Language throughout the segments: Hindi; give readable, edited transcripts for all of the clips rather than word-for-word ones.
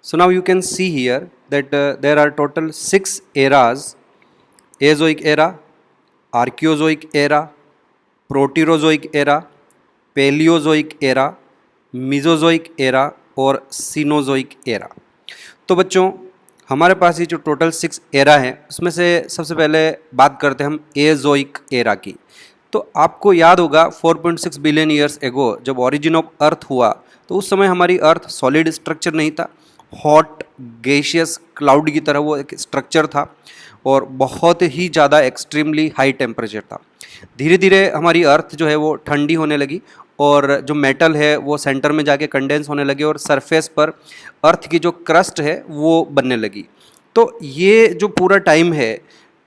So now you can see here that there are total 6 eras: Azoic era, Archaeozoic era, Proterozoic era, Paleozoic era, Mesozoic era और Cenozoic era। तो बच्चों, हमारे पास ये जो टोटल 6 एरा है उसमें से सबसे पहले बात करते हैं हम एजोइक एरा की। तो आपको याद होगा 4.6 बिलियन ईयर्स एगो जब ओरिजिन ऑफ अर्थ हुआ तो उस समय हमारी अर्थ सॉलिड स्ट्रक्चर नहीं था, हॉट गैसियस क्लाउड की तरह वो एक स्ट्रक्चर था और बहुत ही ज़्यादा एक्सट्रीमली हाई टेम्परेचर था। धीरे धीरे हमारी अर्थ जो है वो ठंडी होने लगी और जो मेटल है वो सेंटर में जाके कंडेंस होने लगे और सरफेस पर अर्थ की जो क्रस्ट है वो बनने लगी। तो ये जो पूरा टाइम है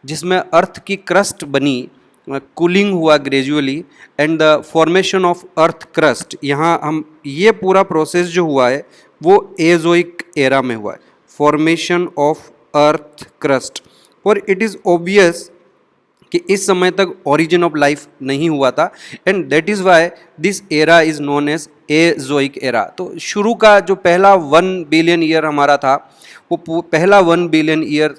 जिसमें अर्थ की क्रस्ट बनी, कूलिंग हुआ gradually and the formation of earth crust, यहाँ हम ये पूरा प्रोसेस जो हुआ है वो एजोइक एरा में हुआ है, फॉर्मेशन ऑफ अर्थ क्रस्ट। और इट इज़ ऑब्वियस कि इस समय तक ओरिजिन ऑफ लाइफ नहीं हुआ था and that is why this era is known as azoic era. तो शुरू का जो पहला 1 बिलियन ईयर हमारा था वो पहला 1 बिलियन ईयर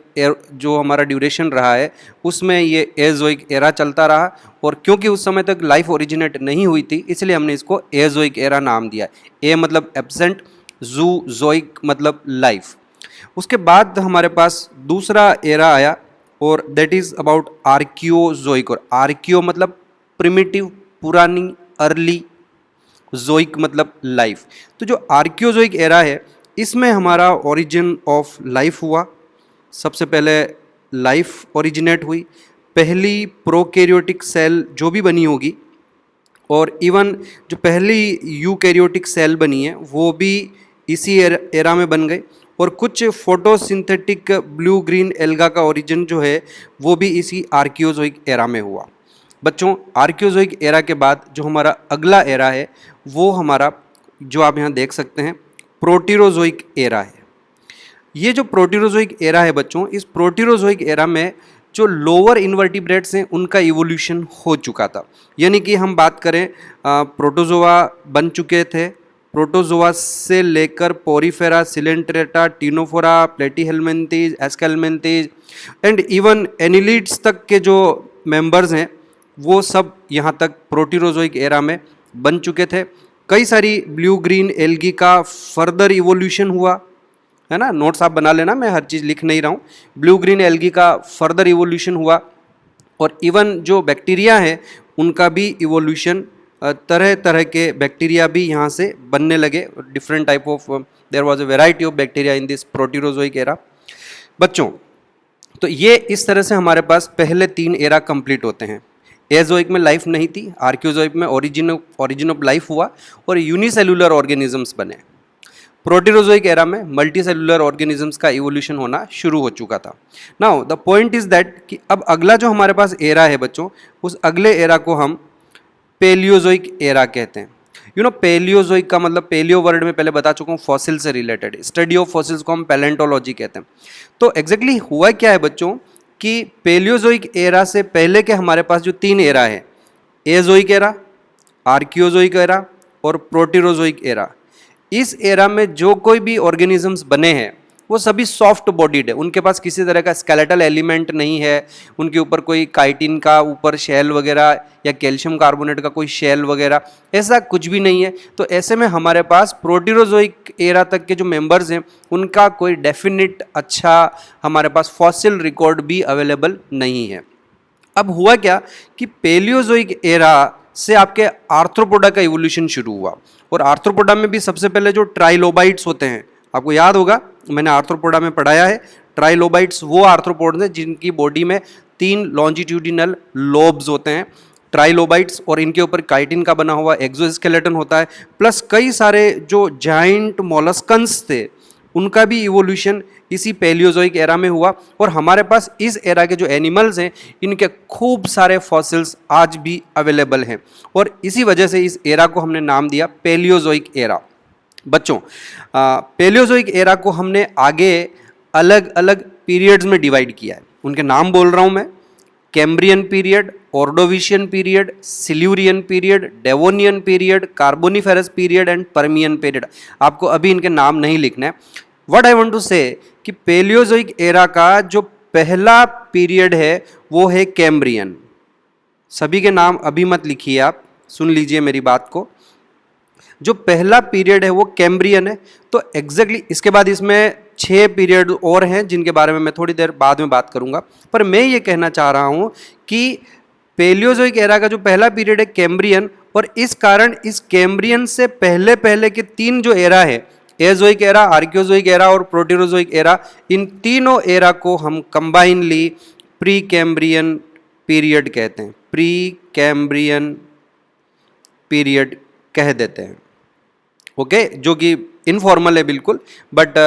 जो हमारा ड्यूरेशन रहा है उसमें ये एजोइक एरा चलता रहा। और क्योंकि उस समय तक लाइफ ओरिजिनेट नहीं हुई थी इसलिए हमने इसको एजोइक एरा नाम दिया। ए मतलब एब्सेंट, जू जोइक मतलब लाइफ। उसके बाद हमारे पास दूसरा एरा आया और दैट इज़ अबाउट आर्कियोजोइक। और आर्कियो मतलब प्रिमिटिव, पुरानी, अर्ली, जोइक मतलब लाइफ। तो जो आर्कियोजोइक एरा है इसमें हमारा ओरिजिन ऑफ लाइफ हुआ। सबसे पहले लाइफ ओरिजिनेट हुई, पहली प्रोकैरियोटिक सेल जो भी बनी होगी और इवन जो पहली यूकैरियोटिक सेल बनी है वो भी इसी एरा में बन गई। और कुछ फोटोसिंथेटिक ब्लू ग्रीन एल्गा का ओरिजिन जो है वो भी इसी आर्कियोजोइक एरा में हुआ। बच्चों, आर्कियोजोइक एरा के बाद जो हमारा अगला एरा है वो हमारा, जो आप यहाँ देख सकते हैं, प्रोटीरोजोइक एरा है। ये जो प्रोटीरोजोइक एरा है बच्चों, इस प्रोटीरोजोइक एरा में जो लोअर इन्वर्टिब्रेट्स हैं उनका इवोल्यूशन हो चुका था। यानी कि हम बात करें प्रोटोजोआ बन चुके थे, प्रोटोजोआ से लेकर porifera, coelenterata, ctenophora, platyhelminthes, aschelminthes and even annelids तक के जो मेंबर्स हैं वो सब यहाँ तक प्रोटीरोजोइक एरा में बन चुके थे। कई सारी ब्लू ग्रीन एल्गी का फर्दर इवोल्यूशन हुआ है ना, नोट्स आप बना लेना, मैं हर चीज़ लिख नहीं रहा हूँ। ब्लू ग्रीन एल्गी का फर्दर इवोल्यूशन हुआ और इवन जो बैक्टीरिया है उनका भी इवोल्यूशन, तरह तरह के बैक्टीरिया भी यहाँ से बनने लगे। Different type of, there was a variety of bacteria in this proterozoic era. बच्चों, तो ये इस तरह से हमारे पास पहले 3 एरा कंप्लीट होते हैं। एजोइक में लाइफ नहीं थी, आर्कियोजोइक में ओरिजिन ऑफ लाइफ हुआ और यूनिसेलुलर ऑर्गेनिजम्स बने। प्रोटीरोजोइक एरा में मल्टी सेलुलर ऑर्गेनिजम्स का इवोल्यूशन होना शुरू हो चुका था। Now the point is that कि अब अगला जो हमारे पास एरा है बच्चों, उस अगले एरा को हम पेलियोजोइक एरा कहते हैं। पेलियोजोइक का मतलब, पेलियो वर्ड में पहले बता चुका हूँ, फॉसिल से रिलेटेड, स्टडी ऑफ फॉसिल्स को हम पैलेंटोलॉजी कहते हैं। तो एग्जैक्टली हुआ क्या है बच्चों कि पेलियोजोइक एरा से पहले के हमारे पास जो 3 एरा है, एजोइक एरा, आर्कियोजोइक एरा और प्रोटीरोजोइक एरा, इस एरा में जो कोई भी ऑर्गेनिजम्स बने हैं वो सभी सॉफ्ट बॉडीड है। उनके पास किसी तरह का स्केलेटल एलिमेंट नहीं है, उनके ऊपर कोई काइटिन का ऊपर शेल वगैरह या कैल्शियम कार्बोनेट का कोई शेल वगैरह, ऐसा कुछ भी नहीं है। तो ऐसे में हमारे पास प्रोटीरोजोइक एरा तक के जो मेंबर्स हैं उनका कोई डेफिनेट अच्छा हमारे पास फॉसिल रिकॉर्ड भी अवेलेबल नहीं है। अब हुआ क्या कि पेलियोजोइक एरा से आपके आर्थ्रोपोडा का इवोल्यूशन शुरू हुआ और आर्थ्रोपोडा में भी सबसे पहले जो ट्राइलोबाइट्स होते हैं, आपको याद होगा मैंने आर्थ्रोपोडा में पढ़ाया है, ट्राइलोबाइट्स वो आर्थ्रोपोड्स हैं जिनकी बॉडी में 3 लॉन्जिट्यूडिनल लोब्स होते हैं, ट्राइलोबाइट्स, और इनके ऊपर काइटिन का बना हुआ एक्सोस्केलेटन होता है, प्लस कई सारे जो जाइंट मोलस्कन्स थे उनका भी इवोल्यूशन इसी पेलियोजोइक एरा में हुआ। और हमारे पास इस एरा के जो एनिमल्स हैं इनके खूब सारे फॉसिल्स आज भी अवेलेबल हैं और इसी वजह से इस एरा को हमने नाम दिया पेलियोजोइक एरा। बच्चों, पेलियोजोइक एरा को हमने आगे अलग अलग पीरियड्स में डिवाइड किया है। उनके नाम बोल रहा हूँ मैं, Cambrian period, Ordovician period, Silurian period, Devonian period, Carboniferous period and Permian period. आपको अभी इनके नाम नहीं लिखना है। व्हाट आई वांट टू से कि पेलियोजोइक एरा का जो पहला पीरियड है वो है कैम्ब्रियन। सभी के नाम अभी मत लिखिए, आप सुन लीजिए मेरी बात को। जो पहला पीरियड है वो कैम्ब्रियन है। तो एग्जैक्टली इसके बाद इसमें 6 पीरियड और हैं जिनके बारे में मैं थोड़ी देर बाद में बात करूंगा। पर मैं ये कहना चाह रहा हूं कि पेलियोजोइक एरा का जो पहला पीरियड है कैम्ब्रियन, और इस कारण इस कैम्ब्रियन से पहले पहले के 3 जो एरा है, एजोइक एरा, आर्कियोजोइक एरा और प्रोटेरोजोइक एरा, इन तीनों एरा को हम कंबाइनली प्री कैम्ब्रियन पीरियड कहते हैं, प्री कैम्ब्रियन पीरियड कह देते हैं। ओके, जो कि इनफॉर्मल है बिल्कुल, बट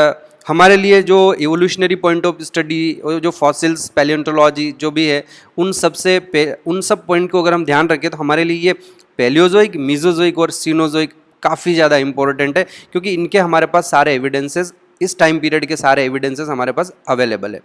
हमारे लिए जो इवोल्यूशनरी पॉइंट ऑफ स्टडी, जो फॉसिल्स, पैलियोंटोलॉजी जो भी है, उन सब पॉइंट को अगर हम ध्यान रखें तो हमारे लिए ये पैलियोजोइक, मीजोजोइक और सीनोजोइक काफ़ी ज़्यादा इंपॉर्टेंट है, क्योंकि इनके हमारे पास सारे एविडेंसेस, इस टाइम पीरियड के सारे एविडेंसेस हमारे पास अवेलेबल है।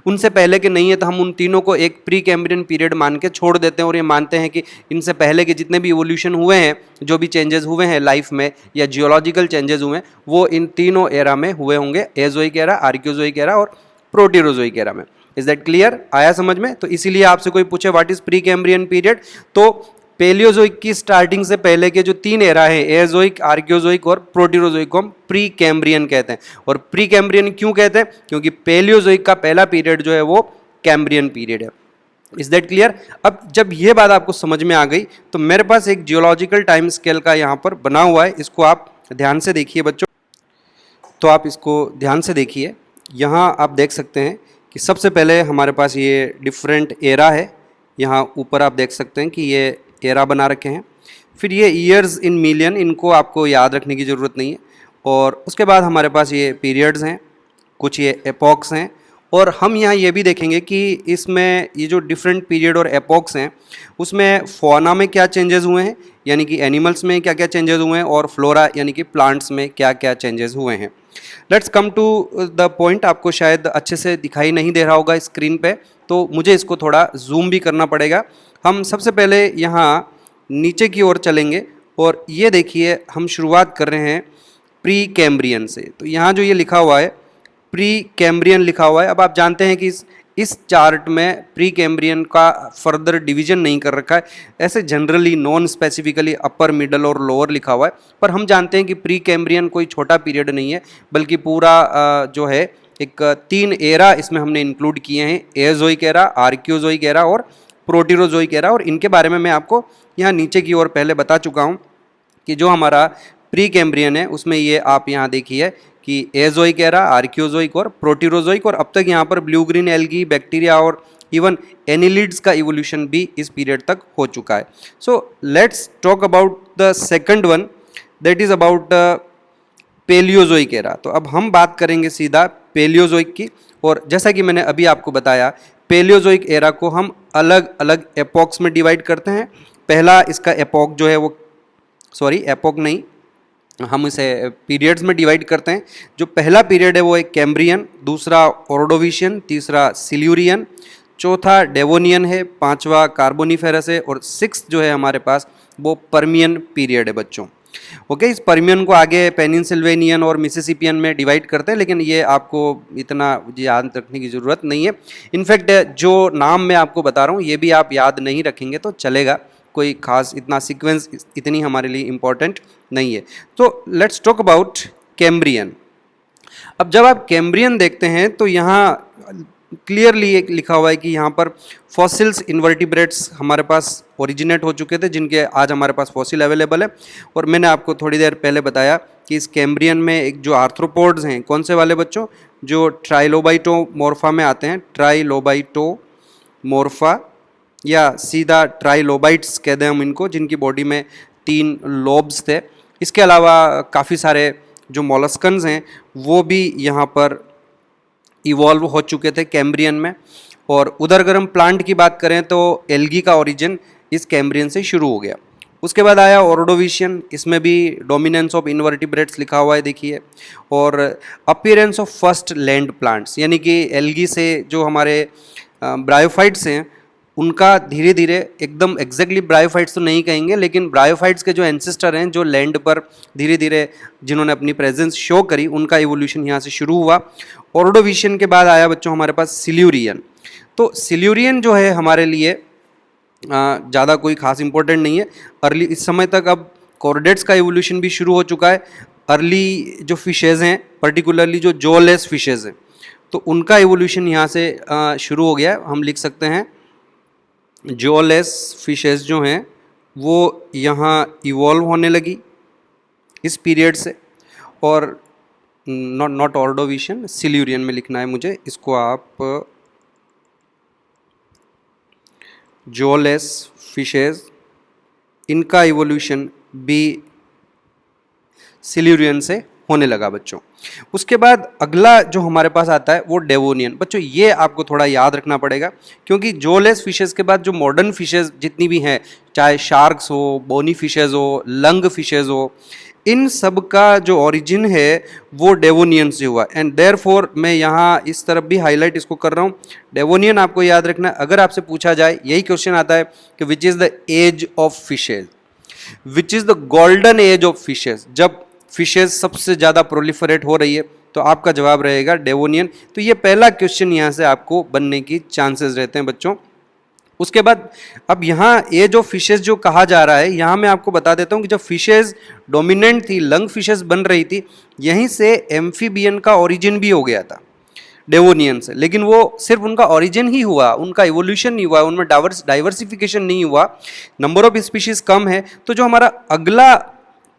उनसे पहले के नहीं है तो हम उन तीनों को एक प्री कैम्ब्रियन पीरियड मान के छोड़ देते हैं और ये मानते हैं कि इनसे पहले के जितने भी इवोल्यूशन हुए हैं, जो भी चेंजेस हुए हैं लाइफ में या जियोलॉजिकल चेंजेस हुए हैं, वो इन तीनों एरा में हुए होंगे, एजोइक एरा, आर्कियोजोइक एरा और प्रोटेरोजोइक एरा में। Is that clear? आया समझ में? तो इसीलिए आपसे कोई पूछे what is pre Cambrian period, तो पेलियोजोइक की स्टार्टिंग से पहले के जो 3 एरा है, एजोइक, आर्कियोजोइक और प्रोटेरोजोइक, को हम प्री कैम्ब्रियन कहते हैं। और प्री कैम्ब्रियन क्यों कहते हैं? क्योंकि पेलियोजोइक का पहला पीरियड जो है वो कैम्ब्रियन पीरियड है। Is that clear? अब जब ये बात आपको समझ में आ गई तो मेरे पास एक जियोलॉजिकल टाइम स्केल का यहाँ पर बना हुआ है, इसको आप ध्यान से देखिए बच्चों। तो आप इसको ध्यान से देखिए, यहाँ आप देख सकते हैं कि सबसे पहले हमारे पास ये डिफरेंट एरा है। यहाँ ऊपर आप देख सकते हैं कि ये एरा बना रखे हैं। फिर ये ईयर्स इन मिलियन, इनको आपको याद रखने की ज़रूरत नहीं है। और उसके बाद हमारे पास ये पीरियड्स हैं, कुछ ये एपॉक्स हैं, और हम यहाँ ये भी देखेंगे कि इसमें ये जो डिफरेंट पीरियड और एपॉक्स हैं उसमें फौना में क्या चेंजेस हुए हैं, यानी कि एनिमल्स में क्या क्या चेंजेस हुए हैं, और फ्लोरा यानी कि प्लांट्स में क्या क्या चेंजेस हुए हैं। Let's come to the point. आपको शायद अच्छे से दिखाई नहीं दे रहा होगा स्क्रीन पे, तो मुझे इसको थोड़ा जूम भी करना पड़ेगा। हम सबसे पहले यहाँ नीचे की ओर चलेंगे और ये देखिए हम शुरुआत कर रहे हैं प्री कैम्ब्रियन से। तो यहाँ जो ये लिखा हुआ है प्री कैम्ब्रियन लिखा हुआ है। अब आप जानते हैं कि इस चार्ट में प्री कैम्ब्रियन का फर्दर डिवीजन नहीं कर रखा है, ऐसे जनरली नॉन स्पेसिफिकली अपर, मिडल और लोअर लिखा हुआ है। पर हम जानते हैं कि प्री कैम्ब्रियन कोई छोटा पीरियड नहीं है, बल्कि पूरा जो है एक 3 एरा इसमें हमने इंक्लूड किए हैं, एजोइक एरा, आर्कियोजोइक एरा और प्रोटेरोजोइक एरा। और इनके बारे में मैं आपको यहाँ नीचे की ओर पहले बता चुका हूँ कि जो हमारा प्री कैम्ब्रियन है उसमें ये आप यहाँ देखिए कि एजोइक एरा, आर्कियोजोइक और प्रोटेरोजोइक, और अब तक यहाँ पर ब्लू ग्रीन एल्गी, बैक्टीरिया और इवन एनिलिड्स का इवोल्यूशन भी इस पीरियड तक हो चुका है। So let's talk about the second one, that is about Palaeozoic era. तो अब हम बात करेंगे सीधा पेलियोजोइक की, और जैसा कि मैंने अभी आपको बताया पेलियोजोइक एरा को हम अलग अलग एपॉक्स में डिवाइड करते हैं। पहला इसका एपॉक जो है वो, सॉरी एपॉक नहीं, हम इसे पीरियड्स में डिवाइड करते हैं। जो पहला पीरियड है वो एक कैम्ब्रियन, दूसरा ऑर्डोविशियन, तीसरा सिल्यूरियन, चौथा डेवोनियन है, पांचवा कार्बोनिफेरस है, और 6 जो है हमारे पास वो पर्मियन पीरियड है बच्चों। ओके, इस पर्मियन को आगे पेनिनसिल्वेनियन और मिसिसिपियन में डिवाइड करते हैं, लेकिन ये आपको इतना याद रखने की ज़रूरत नहीं है। इनफैक्ट जो नाम मैं आपको बता रहा हूँ ये भी आप याद नहीं रखेंगे तो चलेगा, कोई खास इतना सीक्वेंस इतनी हमारे लिए इम्पोर्टेंट नहीं है। तो लेट्स टॉक अबाउट कैम्ब्रियन। अब जब आप कैम्ब्रियन देखते हैं तो यहाँ क्लियरली एक लिखा हुआ है कि यहाँ पर फॉसिल्स, इन्वर्टिब्रेट्स हमारे पास ओरिजिनेट हो चुके थे, जिनके आज हमारे पास फॉसिल अवेलेबल है। और मैंने आपको थोड़ी देर पहले बताया कि इस कैम्ब्रियन में एक जो आर्थ्रोपोड्स हैं, कौन से वाले बच्चों, जो ट्राइलोबाइटोमॉर्फा में आते हैं, ट्राइलोबाइटोमॉर्फा या सीधा ट्राइलोबाइट्स कह दें हम इनको, जिनकी बॉडी में 3 लोब्स थे। इसके अलावा काफ़ी सारे जो मॉलस्कन्स हैं वो भी यहाँ पर इवॉल्व हो चुके थे कैम्ब्रियन में। और उधर अगर हम प्लांट की बात करें तो एल्गी का ओरिजिन इस कैम्ब्रियन से शुरू हो गया। उसके बाद आया ऑर्डोविशियन, इसमें भी डोमिनेंस ऑफ इन्वर्टिब्रेट्स लिखा हुआ है देखिए, और appearance of first land plants, यानी कि एल्गी से जो हमारे ब्रायोफाइट्स हैं उनका धीरे धीरे एकदम एग्जैक्टली ब्रायोफाइट्स तो नहीं कहेंगे, लेकिन ब्रायोफाइट्स के जो एंसेस्टर हैं जो लैंड पर धीरे धीरे जिन्होंने अपनी प्रेजेंस शो करी, उनका इवोल्यूशन यहाँ से शुरू हुआ। ऑर्डोविशियन के बाद आया बच्चों हमारे पास सिल्यूरियन। तो सिल्यूरियन जो है हमारे लिए ज़्यादा कोई खास इंपॉर्टेंट नहीं है। अर्ली इस समय तक अब कॉर्डेट्स का इवोल्यूशन भी शुरू हो चुका है। अर्ली जो फिशेज़ हैं, पर्टिकुलरली जो जॉलेस फिशेज़ हैं, तो उनका इवोल्यूशन यहाँ से शुरू हो गया है। हम लिख सकते हैं जॉलेस फिशेज़ जो हैं वो यहाँ इवॉल्व होने लगी इस पीरियड से। और नॉट ऑर्डोविशियन, सिल्यूरियन में लिखना है मुझे, इसको आप जॉलेस फिशेज़, इनका इवोल्यूशन भी सिल्यूरियन से होने लगा बच्चों। उसके बाद अगला जो हमारे पास आता है वो डेवोनियन। बच्चों ये आपको थोड़ा याद रखना पड़ेगा, क्योंकि जॉलेस फिशेस के बाद जो मॉडर्न फिशेस जितनी भी हैं, चाहे शार्क्स हो, बोनी फिशेस हो, लंग फिशेस हो, इन सब का जो ओरिजिन है वो डेवोनियन से हुआ। एंड देयरफॉर मैं यहाँ इस तरफ भी हाईलाइट इसको कर रहा हूँ। डेवोनियन आपको याद रखना है। अगर आपसे पूछा जाए, यही क्वेश्चन आता है कि which is the age of fishes, which is the golden age of fishes, जब फिशेज सबसे ज़्यादा प्रोलिफरेट हो रही है, तो आपका जवाब रहेगा डेवोनियन। तो ये पहला क्वेश्चन यहाँ से आपको बनने की चांसेस रहते हैं बच्चों। उसके बाद अब यहाँ एज ऑफ फिशेज जो कहा जा रहा है, यहाँ मैं आपको बता देता हूँ कि जब फिशेज डोमिनेंट थी, लंग फिशेज बन रही थी, यहीं से एम्फीबियन का ओरिजिन भी हो गया था डेवोनियन से। लेकिन वो सिर्फ उनका ओरिजिन ही हुआ, उनका इवोल्यूशन नहीं हुआ, उनमें डाइवर्सिफिकेशन नहीं हुआ, नंबर ऑफ स्पीशीज कम है। तो जो हमारा अगला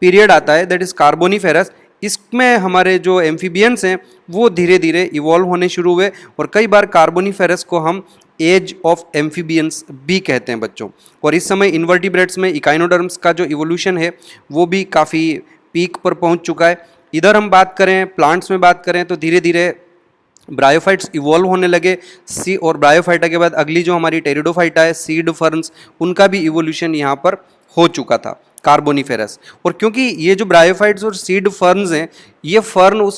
पीरियड आता है दैट इज कार्बोनिफेरस, इसमें हमारे जो एम्फीबियंस हैं वो धीरे धीरे इवॉल्व होने शुरू हुए, और कई बार कार्बोनिफेरस को हम एज ऑफ एम्फीबियंस भी कहते हैं बच्चों। और इस समय इन्वर्टिब्रेट्स में इकाइनोडर्म्स का जो इवोल्यूशन है वो भी काफ़ी पीक पर पहुंच चुका है। इधर हम बात करें, प्लांट्स में बात करें, तो धीरे धीरे ब्रायोफाइट्स इवॉल्व होने लगे। सी और ब्रायोफाइटा के बाद अगली जो हमारी टेरिडोफाइटा है, सीड फर्न्स, उनका भी इवोल्यूशन यहाँ पर हो चुका था कार्बोनिफेरस। और क्योंकि ये जो ब्रायोफाइट्स और सीड फर्न्स हैं, ये फर्न उस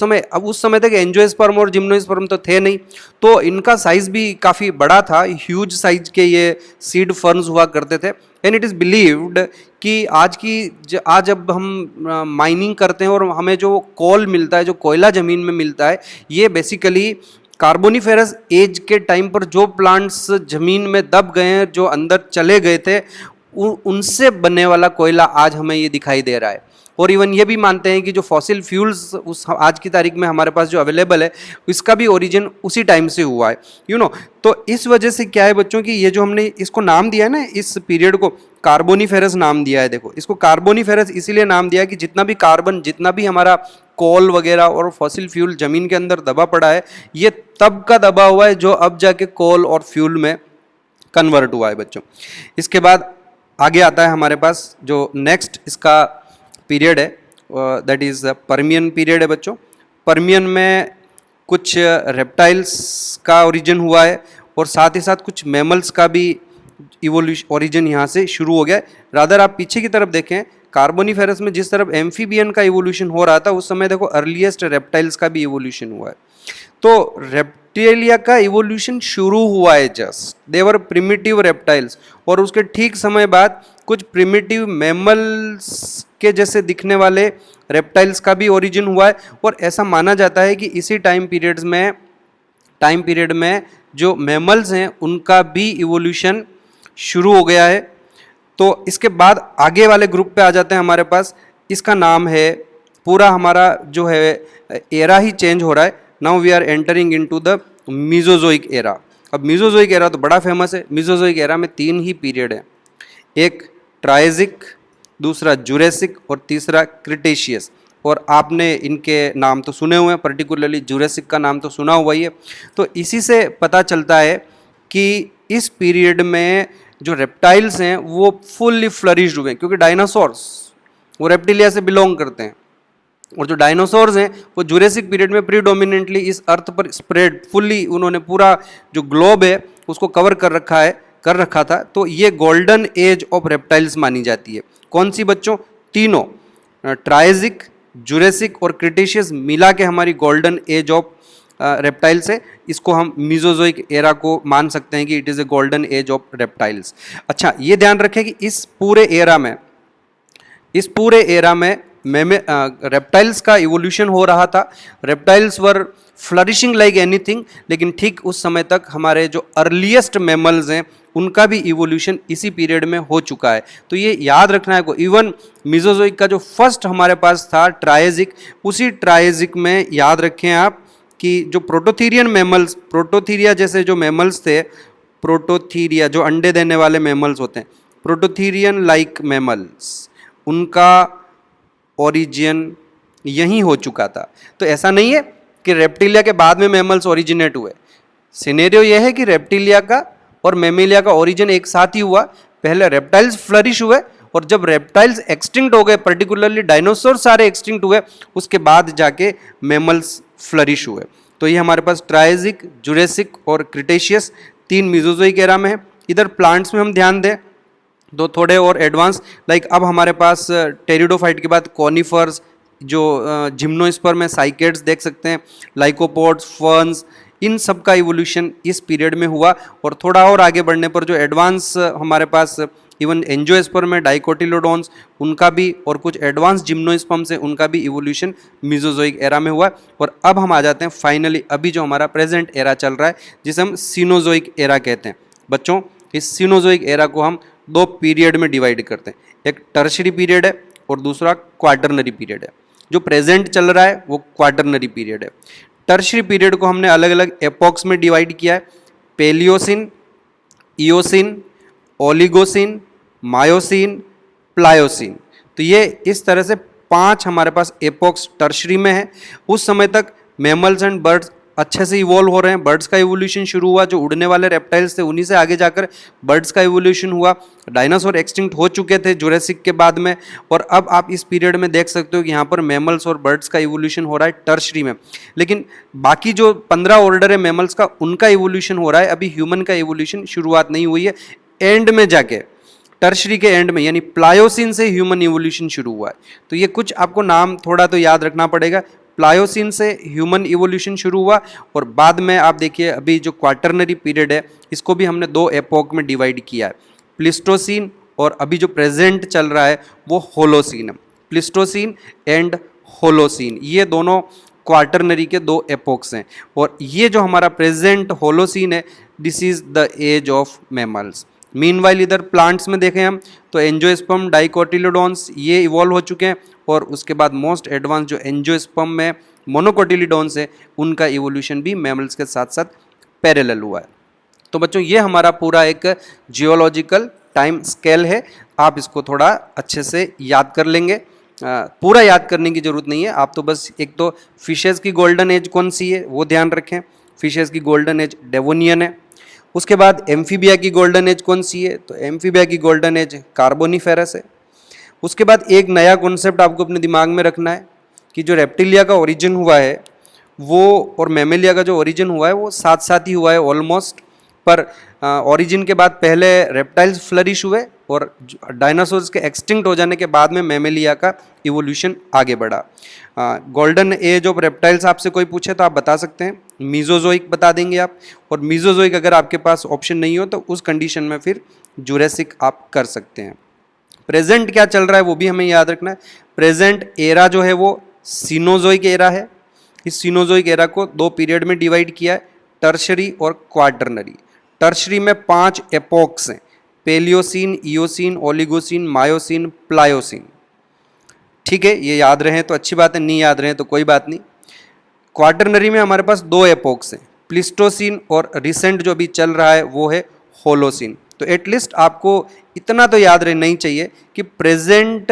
समय तक एंजियोस्पर्म और जिम्नोस्पर्म तो थे नहीं, तो इनका साइज भी काफ़ी बड़ा था, ह्यूज साइज के ये सीड फर्न्स हुआ करते थे। एंड इट इज़ बिलीव्ड कि आज जब हम माइनिंग करते हैं और हमें जो कोल मिलता है, जो कोयला ज़मीन में मिलता है, ये बेसिकली कार्बोनिफेरस एज के टाइम पर जो प्लांट्स ज़मीन में दब गए हैं, जो अंदर चले गए थे, उनसे बनने वाला कोयला आज हमें ये दिखाई दे रहा है। और इवन ये भी मानते हैं कि जो फॉसिल फ्यूल्स उस आज की तारीख में हमारे पास जो अवेलेबल है, इसका भी ओरिजिन उसी टाइम से हुआ है, तो इस वजह से क्या है बच्चों की ये जो हमने इसको नाम दिया है ना, इस पीरियड को कार्बोनिफेरस नाम दिया है। देखो, इसको कार्बोनिफेरस इसीलिए नाम दिया है कि जितना भी कार्बन, जितना भी हमारा कोल वगैरह और फॉसिल फ्यूल ज़मीन के अंदर दबा पड़ा है, ये तब का दबा हुआ है जो अब जाके कोल और फ्यूल में कन्वर्ट हुआ है बच्चों। इसके बाद आगे आता है हमारे पास जो नेक्स्ट इसका पीरियड है, दैट इज़ पर्मियन पीरियड है बच्चों। पर्मियन में कुछ रेप्टाइल्स का ओरिजिन हुआ है, और साथ ही साथ कुछ मैमल्स का भी इवोल्यूशन ओरिजिन यहाँ से शुरू हो गया है। रादर आप पीछे की तरफ देखें, कार्बोनिफेरस में जिस तरफ एम्फीबियन का इवोल्यूशन हो रहा था, उस समय देखो अर्लीस्ट रेप्टाइल्स का भी इवोल्यूशन हुआ है। तो रेप्टिलिया का इवोल्यूशन शुरू हुआ है, जस्ट देवर प्रिमिटिव रेप्टाइल्स, और उसके ठीक समय बाद कुछ प्रिमिटिव मैमल्स के जैसे दिखने वाले रेप्टाइल्स का भी ओरिजिन हुआ है। और ऐसा माना जाता है कि इसी टाइम पीरियड में जो मैमल्स हैं उनका भी इवोल्यूशन शुरू हो गया है। तो इसके बाद आगे वाले ग्रुप पे आ जाते हैं हमारे पास, इसका नाम है, पूरा हमारा जो है एरा ही चेंज हो रहा है। Now we are entering into the Mesozoic era. अब मीजोजोइक एरा तो बड़ा फेमस है। मीजोजोइक एरा में 3 ही पीरियड है, एक ट्राइजिक, दूसरा जुरेसिक और तीसरा क्रिटेशियस। और आपने इनके नाम तो सुने हुए हैं, पर्टिकुलरली जुरेसिक का नाम तो सुना हुआ ही है। तो इसी से पता चलता है कि इस पीरियड में जो रेप्टाइल्स हैं वो फुल्ली फ्लरिश्ड हुए, क्योंकि डायनासोर्स वो रेप्टिलिया से बिलोंग करते हैं, और जो डायनासोर्स हैं वो जुरेसिक पीरियड में प्रीडोमिनेंटली इस अर्थ पर स्प्रेड फुल्ली, उन्होंने पूरा जो ग्लोब है उसको कवर कर रखा था। तो ये गोल्डन एज ऑफ रेप्टाइल्स मानी जाती है। कौन सी बच्चों? तीनों, ट्राइजिक, जुरेसिक और क्रिटेशियस मिला के हमारी गोल्डन एज ऑफ रेप्टाइल से, इसको हम मीजोजोइक एरा को मान सकते हैं कि it is a golden age of reptiles. अच्छा, ये ध्यान रखें कि इस पूरे एरा में रेप्टाइल्स का इवोल्यूशन हो रहा था। रेप्टाइल्स वर फ्लरिशिंग लाइक एनीथिंग, लेकिन ठीक उस समय तक हमारे जो अर्लीस्ट मैमल्स हैं उनका भी इवोल्यूशन इसी पीरियड में हो चुका है। तो ये याद रखना है को, इवन मीजोजोइक का जो फर्स्ट हमारे पास था ट्रायजिक, उसी ट्रायजिक में याद रखें आप कि जो प्रोटोथीरियन मैमल्स, प्रोटोथीरिया जैसे जो मैमल्स थे, प्रोटोथीरिया जो अंडे देने वाले मैमल्स होते हैं, प्रोटोथीरियन लाइक मैमल्स, उनका ओरिजिन यहीं हो चुका था। तो ऐसा नहीं है कि रेप्टिलिया के बाद में मैमल्स ओरिजिनेट हुए। सिनेरियो यह है कि रेप्टिलिया का और मैमेलिया का ओरिजिन एक साथ ही हुआ। पहले रेप्टाइल्स फ्लरिश हुए और जब रेप्टाइल्स एक्सटिंक्ट हो गए, पर्टिकुलरली डायनासोर सारे एक्सटिंक्ट हुए, उसके बाद जाके मैमल्स फ्लरिश हुए। तो ये हमारे पास ट्रायजिक, जुरेसिक और क्रिटेशियस 3 मीजोजोइक एरा में है। इधर प्लांट्स में हम ध्यान दें तो थोड़े और एडवांस, लाइक अब हमारे पास टेरिडोफाइट के बाद कॉनिफर्स, जो जिम्नोस्पर्म में साइकेड्स देख सकते हैं, लाइकोपोड्स, फर्न्स, इन सब का इवोल्यूशन इस पीरियड में हुआ। और थोड़ा और आगे बढ़ने पर जो एडवांस हमारे पास इवन एंजियोस्पर्म में डाइकोटिलोडोन्स, उनका भी, और कुछ एडवांस जिम्नोस्पर्म से उनका भी इवोल्यूशन मीजोजोइक एरा में हुआ। और अब हम आ जाते हैं फाइनली अभी जो हमारा प्रेजेंट एरा चल रहा है, जिसे हम सीनोजोइक एरा कहते हैं। बच्चों, इस सीनोजोइक एरा को हम 2 पीरियड में डिवाइड करते हैं, एक टर्शरी पीरियड है और दूसरा क्वाटरनरी पीरियड है। जो प्रेजेंट चल रहा है वो क्वाटरनरी पीरियड है। टर्शरी पीरियड को हमने अलग अलग एपॉक्स में डिवाइड किया है, Palaeocene, eosin, Oligocene, myosin, Pliocene. तो ये इस तरह से 5 हमारे पास एपॉक्स टर्शरी में है। उस समय तक मैमल्स एंड बर्ड्स अच्छे से इवॉल्व हो रहे हैं। बर्ड्स का इवोल्यूशन शुरू हुआ, जो उड़ने वाले रेप्टाइल्स थे उन्हीं से आगे जाकर बर्ड्स का इवोल्यूशन हुआ। डायनासोर एक्सटिंक्ट हो चुके थे जुरासिक के बाद में, और अब आप इस पीरियड में देख सकते हो कि यहाँ पर मैमल्स और बर्ड्स का इवोल्यूशन हो रहा है टर्शरी में। लेकिन बाकी जो 15 ऑर्डर है मैमल्स का, उनका इवोल्यूशन हो रहा है। अभी ह्यूमन का इवोल्यूशन शुरुआत नहीं हुई है, एंड में जाके, टर्शरी के एंड में, यानी प्लायोसिन से ह्यूमन इवोल्यूशन शुरू हुआ है। तो ये कुछ आपको नाम थोड़ा तो याद रखना पड़ेगा। प्लायोसिन से ह्यूमन इवोल्यूशन शुरू हुआ, और बाद में आप देखिए अभी जो क्वाटरनरी पीरियड है, इसको भी हमने 2 एपोक में डिवाइड किया है, प्लिस्टोसिन, और अभी जो प्रेजेंट चल रहा है वो होलोसिन है। प्लिस्टोसिन एंड होलोसिन, ये दोनों क्वाटरनरी के 2 एपोक्स हैं। और ये जो हमारा प्रेजेंट होलोसिन है, this is the age of mammals. Meanwhile इधर प्लांट्स में देखें हम तो एंजियोस्पर्म, डाइकोटिलोडोन्स, ये इवॉल्व हो चुके हैं। और उसके बाद मोस्ट एडवांस जो एंजियोस्पर्म में मोनोकोटिलिडोन्स है, उनका इवोल्यूशन भी मैमल्स के साथ साथ पैरेलल हुआ है। तो बच्चों, ये हमारा पूरा एक जियोलॉजिकल टाइम स्केल है। आप इसको थोड़ा अच्छे से याद कर लेंगे। पूरा याद करने की जरूरत नहीं है, आप तो बस एक तो फिशेज़ की गोल्डन एज कौन सी है वो ध्यान रखें। फिशेज़ की गोल्डन एज डेवोनियन है। उसके बाद एम्फीबिया की गोल्डन एज कौन सी है, तो एम्फीबिया की गोल्डन एज कार्बोनिफेरस है। उसके बाद एक नया कॉन्सेप्ट आपको अपने दिमाग में रखना है कि जो रेप्टिलिया का ओरिजिन हुआ है वो, और मैमेलिया का जो ओरिजिन हुआ है वो साथ साथ ही हुआ है ऑलमोस्ट। पर ओरिजिन के बाद पहले रेप्टाइल्स फ्लरिश हुए, और डायनासोर्स के एक्सटिंक्ट हो जाने के बाद में मैमेलिया का इवोल्यूशन आगे बढ़ा। गोल्डन एज ऑफ रेप्टाइल्स आपसे कोई पूछे तो आप बता सकते हैं मीजोजोइक बता देंगे आप, और मीजोजोइक अगर आपके पास ऑप्शन नहीं हो तो उस कंडीशन में फिर जुरासिक आप कर सकते हैं। प्रेजेंट क्या चल रहा है वो भी हमें याद रखना है। प्रेजेंट एरा जो है वो सीनोजोइक एरा है। इस सीनोजोइक एरा को 2 पीरियड में डिवाइड किया है, टर्शरी और क्वाटरनरी। टर्शरी में 5 एपोक्स हैं, Palaeocene, eosin, Oligocene, myosin, Pliocene. ठीक है, ये याद रहे तो अच्छी बात है, नहीं याद रहे तो कोई बात नहीं। क्वाटरनरी में हमारे पास 2 एपोक्स हैं, प्लिस्टोसिन, और रिसेंट जो अभी चल रहा है वो है होलोसिन। तो एटलीस्ट आपको इतना तो याद रहना ही चाहिए कि प्रेजेंट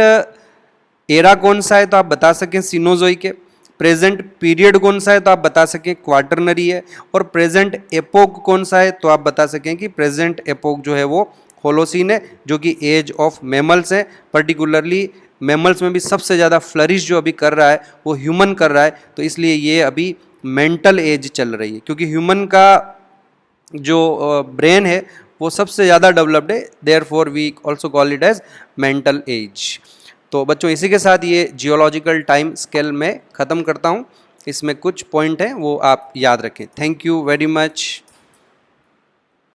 एरा कौन सा है तो आप बता सकें सीनोजोइक है, प्रेजेंट पीरियड कौन सा है तो आप बता सकें क्वाटरनरी है, और प्रेजेंट एपोक कौन सा है तो आप बता सकें कि प्रेजेंट एपोक जो है वो होलोसिन है, जो कि एज ऑफ मैमल्स है। पर्टिकुलरली मैमल्स में भी सबसे ज़्यादा फ्लरिश जो अभी कर रहा है वो ह्यूमन कर रहा है, तो इसलिए ये अभी मेंटल एज चल रही है, क्योंकि ह्यूमन का जो ब्रेन है वो सबसे ज़्यादा डेवलप्ड है, therefore we also call it age mental age. तो बच्चों, इसी के साथ ये जियोलॉजिकल टाइम स्केल में ख़त्म करता हूँ। इसमें कुछ पॉइंट हैं वो आप याद रखें। Thank you very much.